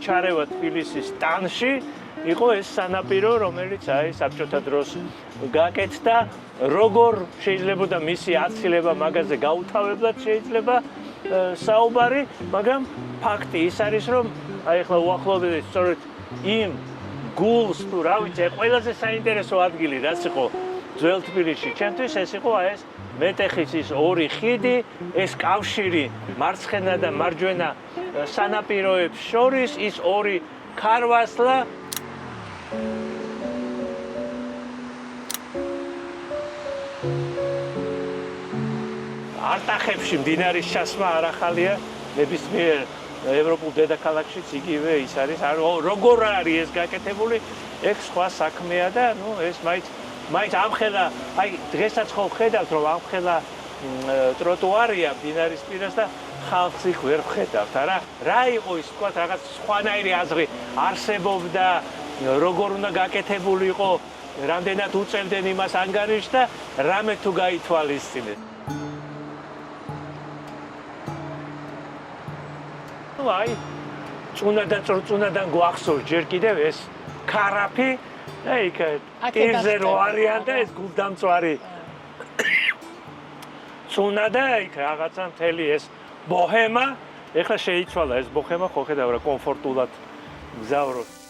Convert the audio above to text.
ჩარევა თბილისის ტანში იყო ეს სანაპირო, რომელიც საბჭოთა დროს გაკეთდა. როგორ შეიძლება მისი აცილება მაგაზე გაუთავებლად შეიძლება საუბარი, მაგრამ ფაქტი ის არის, რომ ახლა უახლოებით სწორედ იმ გულს თუ რა ვიცი, ყველაზე საინტერესო ადგილი რაც იყო ძველ თბილისში, ჩემთვის ეს იყო ეს მეტეხის ის ორი ხიდი, ეს კავშირი მარცხენა და მარჯვენა სანაპიროებს შორის, ის ორი ქარვასლა. არტახებში მდინარის ჩასმა არ ახალია, ნებისმიერ ევროპულ დედაქალაქშიც იგივე ის არის. როგორ არის ეს გაკეთებული, ეგ სხვა საქმეა და ეს მაინც ამხელა, დღესაც ხო ხედავთ, რომ ამხელა ტროტუარია მდინარის პირას და ხალხს იქ ვერ ხედავთ, არა? რა იყო ის, თქვათ, რაღაც სხვანაირი აზრი არსებობდა, როგორ უნდა გაკეთებული იყო, რამდენად უწევდნენ იმას ანგარიშს და რამე თუ გაითვალისწინეთ. წუნადან გვახსოვს ჯერ კიდევ ეს ქარაფი და იქ ტირზე რო არიან და ეს გულდამწვარი წუნა და იქ რაღაცა მთელი ეს ბოჰემა, ეხლა შეიცვალა ეს ბოჰემა, ხო ხედავ რა კომფორტულად გზავრობ.